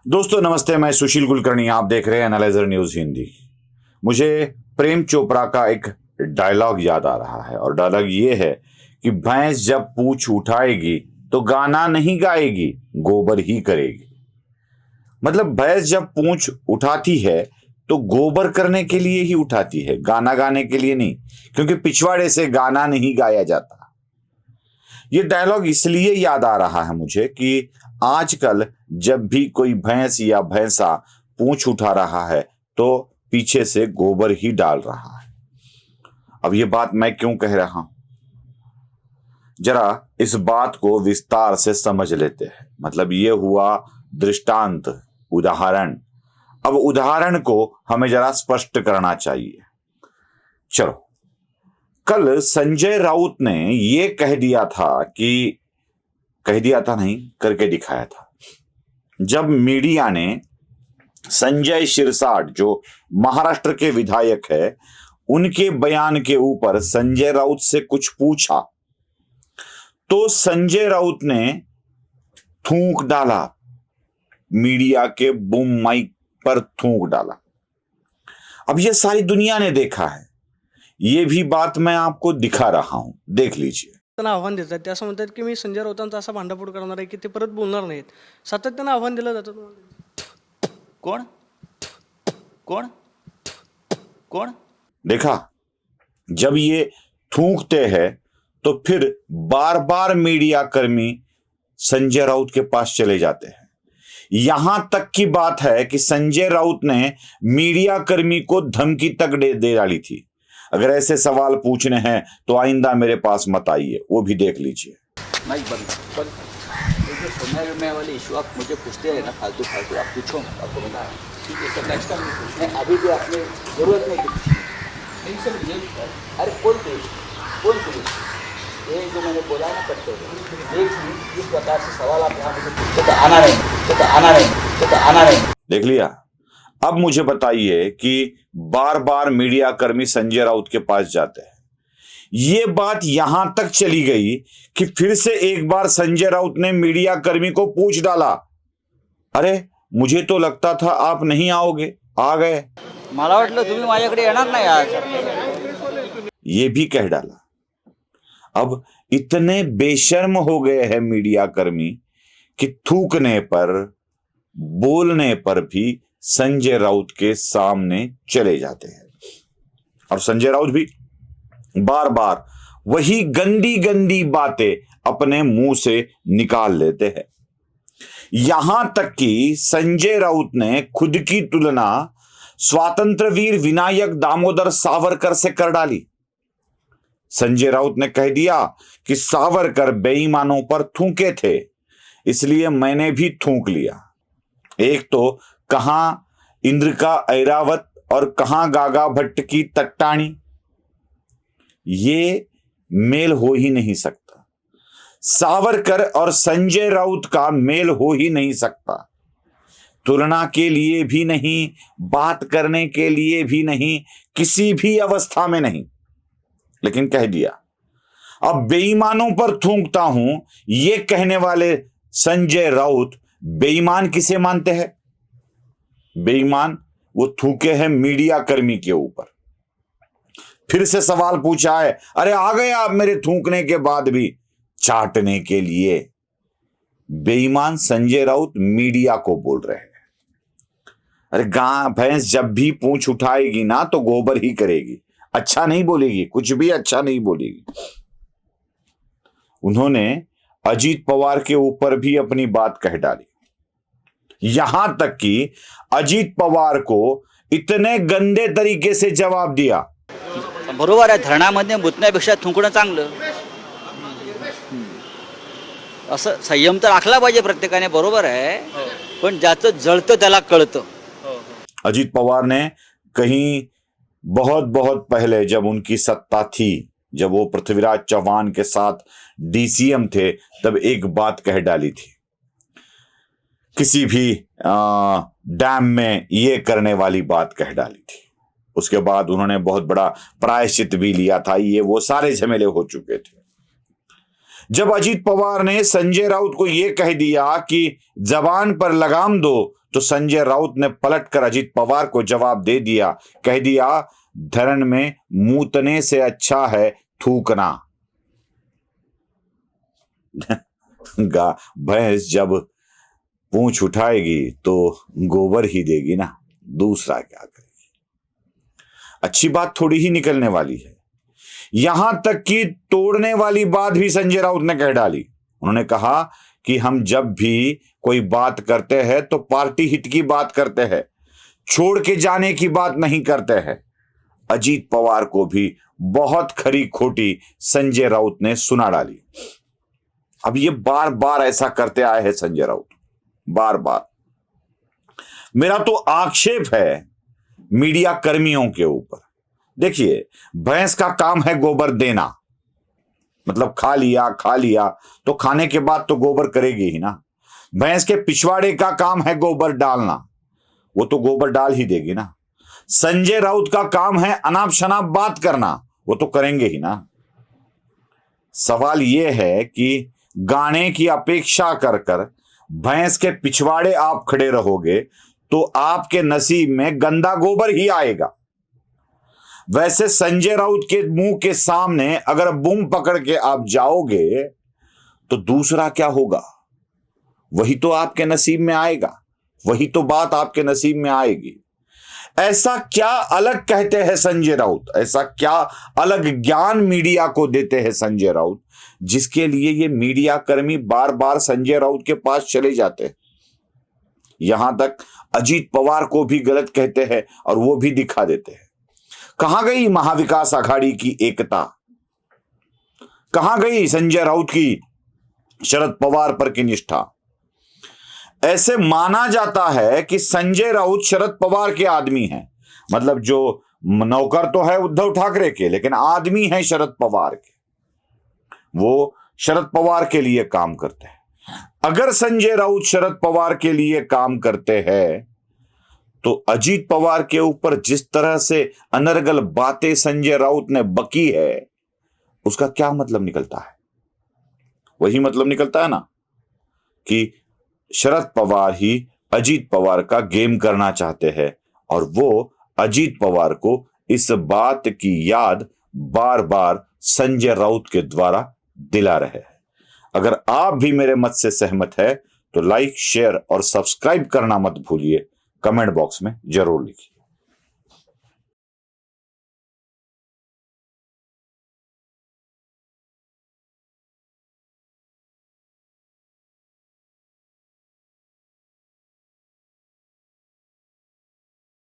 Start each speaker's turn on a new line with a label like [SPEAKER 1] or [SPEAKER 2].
[SPEAKER 1] दोस्तों नमस्ते, मैं सुशील कुलकर्णी। आप देख रहे हैं एनालाइजर न्यूज हिंदी। मुझे प्रेम चोपड़ा का एक डायलॉग याद आ रहा है और डायलॉग ये है कि भैंस जब पूंछ उठाएगी तो गाना नहीं गाएगी, गोबर ही करेगी। मतलब भैंस जब पूंछ उठाती है तो गोबर करने के लिए ही उठाती है, गाना गाने के लिए नहीं, क्योंकि पिछवाड़े से गाना नहीं गाया जाता। ये डायलॉग इसलिए याद आ रहा है मुझे कि आजकल जब भी कोई भैंस या भैंसा पूंछ उठा रहा है तो पीछे से गोबर ही डाल रहा है। अब ये बात मैं क्यों कह रहा हूं, जरा इस बात को विस्तार से समझ लेते हैं। मतलब ये हुआ दृष्टांत, उदाहरण। अब उदाहरण को हमें जरा स्पष्ट करना चाहिए। चलो, कल संजय राउत ने ये कह दिया था नहीं, करके दिखाया था। जब मीडिया ने संजय शिरसाट, जो महाराष्ट्र के विधायक है, उनके बयान के ऊपर संजय राउत से कुछ पूछा तो संजय राउत ने थूक डाला, मीडिया के बूम माइक पर थूक डाला। अब ये सारी दुनिया ने देखा है, ये भी बात मैं आपको दिखा रहा हूं, देख लीजिए।
[SPEAKER 2] त्यांना आव्हान देतात, ते असं म्हणतात की मी संजय राऊतांचा असा भांडाफोड करणार आहे की ते परत बोलणार नाहीत. सातत्यानं आव्हान दिलं जातं.
[SPEAKER 3] कौन कौन कौन
[SPEAKER 1] देखा, जब ये थूकते हैं तो फिर बार बार मीडिया कर्मी संजय राउत के पास चले जाते हैं। यहां तक की बात है कि संजय राउत ने मीडिया कर्मी को धमकी तक दे डाली थी, अगर ऐसे सवाल पूछने हैं तो आइंदा मेरे पास मत आइए, वो भी देख लीजिए।
[SPEAKER 3] माइक बंद। ये जो सोने में वाले इशू आप मुझे पूछते हैं ना, फालतू आप पूछो, आपको बता। ठीक है सर, नेक्स्ट टाइम नहीं, अभी भी आपने जरूरत नहीं की। नहीं सर, ये अरे कौन पुलिस ये जो मैंने बोला ना करते हुए, इस प्रकार से सवाल आप यहाँ मुझे पूछते तो आना नहीं।
[SPEAKER 1] देख लिया। अब मुझे बताइए कि बार बार मीडिया कर्मी संजय राउत के पास जाते हैं। ये बात यहां तक चली गई कि फिर से एक बार संजय राउत ने मीडिया कर्मी को पूछ डाला, अरे मुझे तो लगता था आप नहीं आओगे, आ गए।
[SPEAKER 3] मला वाटलं तुम्ही माझ्याकडे येणार नाही आज।
[SPEAKER 1] ये भी कह डाला। अब इतने बेशर्म हो गए हैं मीडिया कर्मी कि थूकने पर, बोलने पर भी संजय राउत के सामने चले जाते हैं और संजय राउत भी बार बार वही गंदी गंदी बातें अपने मुंह से निकाल लेते हैं। यहां तक कि संजय राउत ने खुद की तुलना स्वातंत्र्य वीर विनायक दामोदर सावरकर से कर डाली। संजय राउत ने कह दिया कि सावरकर बेईमानों पर थूके थे, इसलिए मैंने भी थूक लिया। एक तो कहां इंद्र का ऐरावत और कहां गागा भट्ट की तट्टाणी, ये मेल हो ही नहीं सकता। सावरकर और संजय राउत का मेल हो ही नहीं सकता। तुलना के लिए भी नहीं, बात करने के लिए भी नहीं, किसी भी अवस्था में नहीं, लेकिन कह दिया। अब बेईमानों पर थूकता हूं, ये कहने वाले संजय राउत बेईमान किसे मानते हैं? बेईमान वो थूके हैं मीडिया कर्मी के ऊपर। फिर से सवाल पूछा है, अरे आ गए आप मेरे थूकने के बाद भी चाटने के लिए। बेईमान संजय राउत मीडिया को बोल रहे हैं। अरे भैंस जब भी पूंछ उठाएगी ना तो गोबर ही करेगी, अच्छा नहीं बोलेगी, कुछ भी अच्छा नहीं बोलेगी। उन्होंने अजीत पवार के ऊपर भी अपनी बात कह डाली, यहां तक कि अजीत पवार को इतने गंदे तरीके से जवाब दिया।
[SPEAKER 3] बरोबर आहे, धरणामध्ये मुतण्यापेक्षा थुंकणं चांगलं. असं संयम तर राखला पाहिजे प्रत्येकाने, बरोबर आहे, पण ज्याचं जळतं त्याला कळतं.
[SPEAKER 1] अजीत पवार ने कहीं बहुत बहुत पहले, जब उनकी सत्ता थी, जब वो पृथ्वीराज चौहान के साथ डीसीएम थे, तब एक बात कह डाली थी, किसी भी डैम में ये करने वाली बात कह डाली थी। उसके बाद उन्होंने बहुत बड़ा प्रायश्चित भी लिया था, ये वो सारे झमेले हो चुके थे। जब अजीत पवार ने संजय राउत को यह कह दिया कि जबान पर लगाम दो तो संजय राउत ने पलटकर अजीत पवार को जवाब दे दिया, कह दिया धरण में मूतने से अच्छा है थूकना। भैंस जब पूंछ उठाएगी तो गोबर ही देगी ना, दूसरा क्या करेगी। अच्छी बात थोड़ी ही निकलने वाली है। यहां तक कि तोड़ने वाली बात भी संजय राउत ने कह डाली। उन्होंने कहा कि हम जब भी कोई बात करते हैं तो पार्टी हित की बात करते हैं, छोड़ के जाने की बात नहीं करते हैं। अजीत पवार को भी बहुत खरी खोटी संजय राउत ने सुना डाली। अब ये बार बार ऐसा करते आए हैं संजय राउत, बार बार। मेरा तो आक्षेप है मीडिया कर्मियों के ऊपर। देखिए, भैंस का काम है गोबर देना, मतलब खा लिया तो खाने के बाद तो गोबर करेगी ही ना। भैंस के पिछवाड़े का काम है गोबर डालना, वो तो गोबर डाल ही देगी ना। संजय राउत का काम है अनाप शनाप बात करना, वो तो करेंगे ही ना। सवाल यह है कि गाने की अपेक्षा कर कर भैंस के पिछवाड़े आप खड़े रहोगे तो आपके नसीब में गंदा गोबर ही आएगा। वैसे संजय राउत के मुंह के सामने अगर बूम पकड़ के आप जाओगे तो दूसरा क्या होगा, वही तो आपके नसीब में आएगा, वही तो बात आपके नसीब में आएगी। ऐसा क्या अलग कहते हैं संजय राउत, ऐसा क्या अलग ज्ञान मीडिया को देते हैं संजय राउत, जिसके लिए ये मीडिया कर्मी बार बार संजय राउत के पास चले जाते हैं। यहां तक अजीत पवार को भी गलत कहते हैं और वो भी दिखा देते हैं। कहां गई महाविकास आघाड़ी की एकता, कहां गई संजय राउत की शरद पवार पर की निष्ठा। ऐसे माना जाता है कि संजय राउत शरद पवार के आदमी हैं, मतलब जो नौकर तो है उद्धव ठाकरे के, लेकिन आदमी है शरद पवार के, वो शरद पवार के लिए काम करते हैं। अगर संजय राउत शरद पवार के लिए काम करते हैं तो अजीत पवार के ऊपर जिस तरह से अनर्गल बातें संजय राउत ने बकी है, उसका क्या मतलब निकलता है? वही मतलब निकलता है ना कि शरद पवार ही अजीत पवार का गेम करना चाहते हैं और वो अजीत पवार को इस बात की याद बार बार संजय राउत के द्वारा दिला रहे हैं। अगर आप भी मेरे मत से सहमत है तो लाइक, शेयर और सब्सक्राइब करना मत भूलिए। कमेंट बॉक्स में जरूर लिखिए।